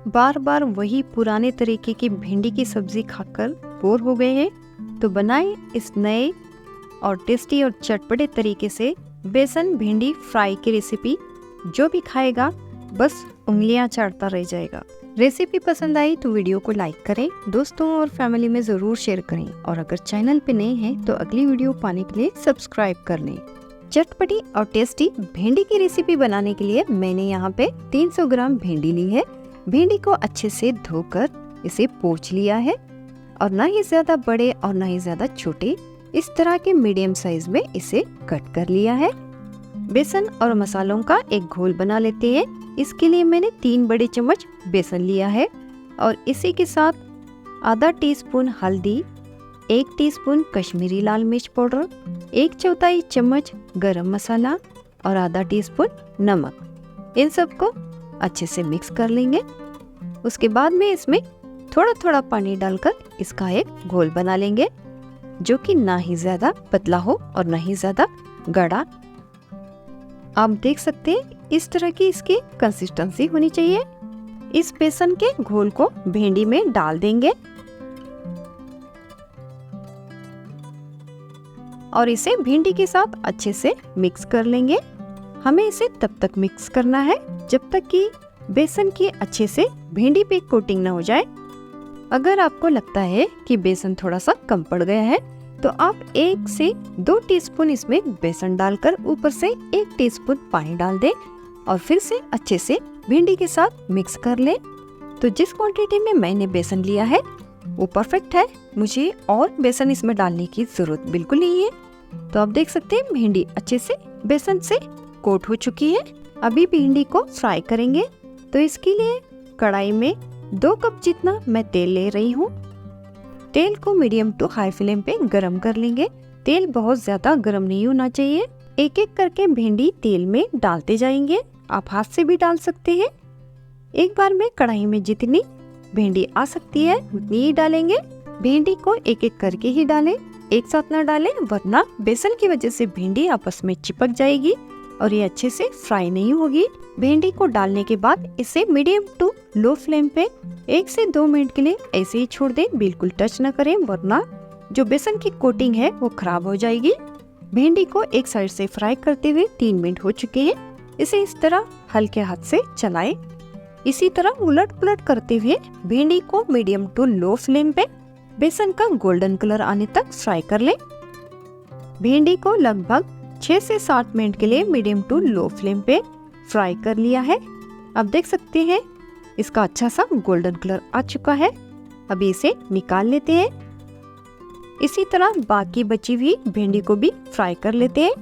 बार बार वही पुराने तरीके की भिंडी की सब्जी खाकर बोर हो गए हैं, तो बनाएं इस नए और टेस्टी और चटपटे तरीके से बेसन भिंडी फ्राई की रेसिपी। जो भी खाएगा बस उंगलियां चाटता रह जाएगा। रेसिपी पसंद आई तो वीडियो को लाइक करें, दोस्तों और फैमिली में ज़रूर शेयर करें और अगर चैनल पे नए हैं तो अगली वीडियो पाने के लिए सब्सक्राइब कर लें। चटपटी और टेस्टी भिंडी की रेसिपी बनाने के लिए मैंने यहाँ पे 300 ग्राम भिंडी ली है। भिंडी को अच्छे से धोकर इसे पोंछ लिया है और ना ही ज्यादा बड़े और ना ही ज्यादा छोटे, इस तरह के मीडियम साइज में इसे कट कर लिया है। बेसन और मसालों का एक घोल बना लेते हैं। इसके लिए मैंने 3 बड़े चम्मच बेसन लिया है और इसी के साथ आधा टीस्पून हल्दी, 1 टीस्पून कश्मीरी लाल मिर्च पाउडर, 1/4 चम्मच गरम मसाला और आधा टीस्पून नमक। इन सबको अच्छे से मिक्स कर लेंगे। उसके बाद में इसमें थोड़ा थोड़ा पानी डालकर इसका एक घोल बना लेंगे, जो कि ना ही ज्यादा पतला हो और ना ही ज्यादा गाढ़ा। आप देख सकते हैं इस तरह की इसकी कंसिस्टेंसी होनी चाहिए। इस बेसन के घोल को भिंडी में डाल देंगे और इसे भिंडी के साथ अच्छे से मिक्स कर लेंगे। हमें इसे तब तक मिक्स करना है जब तक कि बेसन की अच्छे से भिंडी पे कोटिंग न हो जाए। अगर आपको लगता है कि बेसन थोड़ा सा कम पड़ गया है तो आप 1 से 2 टीस्पून इसमें बेसन डालकर ऊपर से 1 टीस्पून पानी डाल दें और फिर से अच्छे से भिंडी के साथ मिक्स कर लें। तो जिस क्वांटिटी में मैंने बेसन लिया है वो परफेक्ट है, मुझे और बेसन इसमें डालने की जरूरत बिल्कुल नहीं है। तो आप देख सकते हैं भिंडी अच्छे से बेसन से कोट हो चुकी है। अभी भिंडी को फ्राई करेंगे, तो इसके लिए कढ़ाई में 2 कप जितना मैं तेल ले रही हूँ। तेल को मीडियम टू हाई फ्लेम पे गरम कर लेंगे। तेल बहुत ज्यादा गरम नहीं होना चाहिए। एक एक करके भिंडी तेल में डालते जाएंगे। आप हाथ से भी डाल सकते हैं। एक बार में कढ़ाई में जितनी भिंडी आ सकती है उतनी ही डालेंगे। भिंडी को एक एक करके ही डालें, एक साथ ना डालें, वरना बेसन की वजह से भिंडी आपस में चिपक जाएगी और ये अच्छे से फ्राई नहीं होगी। भिंडी को डालने के बाद इसे मीडियम टू लो फ्लेम पे 1 से 2 मिनट के लिए ऐसे ही छोड़ दें, बिल्कुल टच न करें, वरना जो बेसन की कोटिंग है वो खराब हो जाएगी। भिंडी को एक साइड से फ्राई करते हुए 3 मिनट हो चुके हैं। इसे इस तरह हल्के हाथ से चलाएं। इसी तरह उलट पुलट करते हुए भिंडी को मीडियम टू लो फ्लेम पे बेसन का गोल्डन कलर आने तक फ्राई कर लें। भिंडी को लगभग 6 से 7 मिनट के लिए मीडियम टू लो फ्लेम पे फ्राई कर लिया है। अब देख सकते हैं इसका अच्छा सा गोल्डन कलर आ चुका है। अभी इसे निकाल लेते हैं। इसी तरह बाकी बची हुई भिंडी को भी फ्राई कर लेते हैं।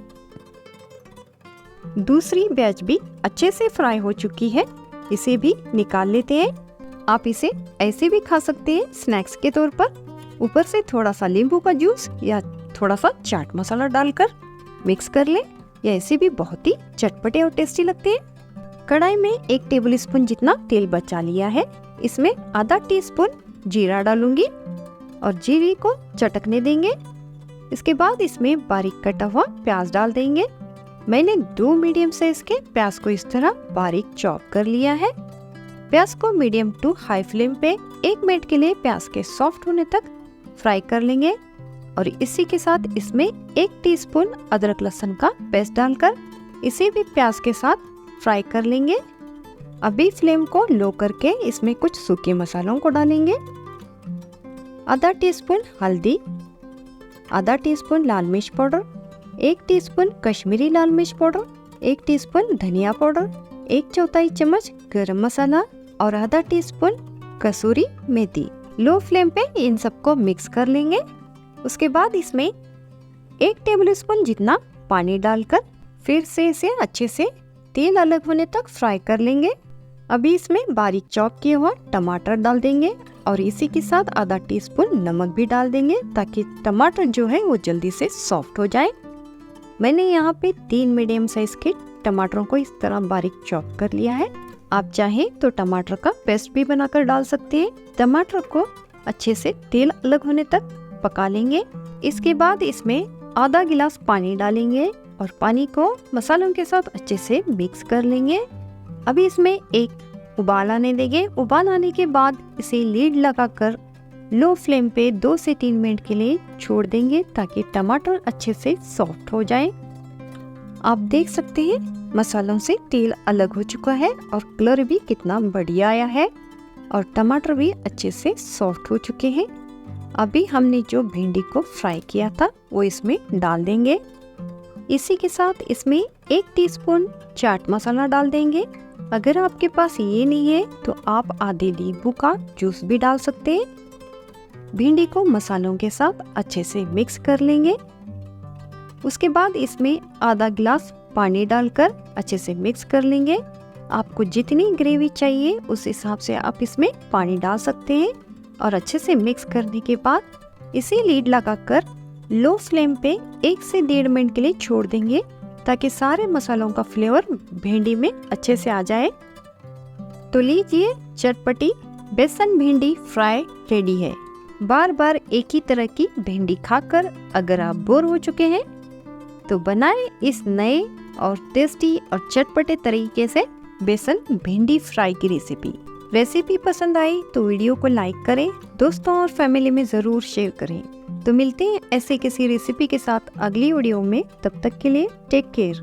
दूसरी बैच भी अच्छे से फ्राई हो चुकी है, इसे भी निकाल लेते हैं। आप इसे ऐसे भी खा सकते हैं स्नैक्स के तौर पर, ऊपर से थोड़ा सा नींबू का जूस या थोड़ा सा चाट मसाला डालकर मिक्स कर लें। या ऐसे भी बहुत ही चटपटे और टेस्टी लगते हैं। कढ़ाई में 1 टेबल स्पून जितना तेल बचा लिया है। इसमें आधा टीस्पून जीरा डालूंगी और जीरे को चटकने देंगे। इसके बाद इसमें बारीक कटा हुआ प्याज डाल देंगे। मैंने 2 मीडियम साइज के प्याज को इस तरह बारीक चॉप कर लिया है। प्याज को मीडियम टू हाई फ्लेम पे 1 मिनट के लिए प्याज के सॉफ्ट होने तक फ्राई कर लेंगे और इसी के साथ इसमें 1 टीस्पून अदरक लहसुन का पेस्ट डालकर इसे भी प्याज के साथ फ्राई कर लेंगे। अभी फ्लेम को लो करके इसमें कुछ सूखे मसालों को डालेंगे। आधा टीस्पून हल्दी, आधा टीस्पून लाल मिर्च पाउडर, 1 टीस्पून कश्मीरी लाल मिर्च पाउडर, 1 टीस्पून धनिया पाउडर, 1/4 चम्मच गरम मसाला और आधा टीस्पून कसूरी मेथी। लो फ्लेम पे इन सबको मिक्स कर लेंगे। उसके बाद इसमें 1 टेबलस्पून जितना पानी डालकर फिर से इसे अच्छे से तेल अलग होने तक फ्राई कर लेंगे। अभी इसमें बारीक चॉप किया हुआ टमाटर डाल देंगे और इसी के साथ आधा टीस्पून नमक भी डाल देंगे ताकि टमाटर जो है वो जल्दी से सॉफ्ट हो जाए। मैंने यहाँ पे 3 मीडियम साइज के टमाटरों को इस तरह बारीक चॉप कर लिया है। आप चाहें तो टमाटर का पेस्ट भी बनाकर डाल सकते हैं। टमाटर को अच्छे से तेल अलग होने तक पका लेंगे। इसके बाद इसमें आधा गिलास पानी डालेंगे और पानी को मसालों के साथ अच्छे से मिक्स कर लेंगे। अभी इसमें 1 उबाल आने देंगे। उबाल आने के बाद इसे लीड लगाकर लो फ्लेम पे 2 से 3 मिनट के लिए छोड़ देंगे ताकि टमाटर अच्छे से सॉफ्ट हो जाए। आप देख सकते हैं मसालों से तेल अलग हो चुका है और कलर भी कितना बढ़िया आया है और टमाटर भी अच्छे से सॉफ्ट हो चुके हैं। अभी हमने जो भिंडी को फ्राई किया था वो इसमें डाल देंगे। इसी के साथ इसमें 1 टीस्पून चाट मसाला डाल देंगे। अगर आपके पास ये नहीं है तो आप आधे नींबू का जूस भी डाल सकते हैं। भिंडी को मसालों के साथ अच्छे से मिक्स कर लेंगे। उसके बाद इसमें आधा गिलास पानी डालकर अच्छे से मिक्स कर लेंगे। आपको जितनी ग्रेवी चाहिए उस हिसाब से आप इसमें पानी डाल सकते हैं और अच्छे से मिक्स करने के बाद इसे लीड लगाकर लो फ्लेम पे 1 से 1.5 मिनट के लिए छोड़ देंगे ताकि सारे मसालों का फ्लेवर भिंडी में अच्छे से आ जाए। तो लीजिए, चटपटी बेसन भिंडी फ्राई रेडी है। बार बार एक ही तरह की भिंडी खाकर अगर आप बोर हो चुके हैं तो बनाएं इस नए और टेस्टी और चटपटे तरीके से बेसन भिंडी फ्राई की रेसिपी पसंद आई तो वीडियो को लाइक करें, दोस्तों और फैमिली में ज़रूर शेयर करें। तो मिलते हैं ऐसे किसी रेसिपी के साथ अगली वीडियो में। तब तक के लिए टेक केयर।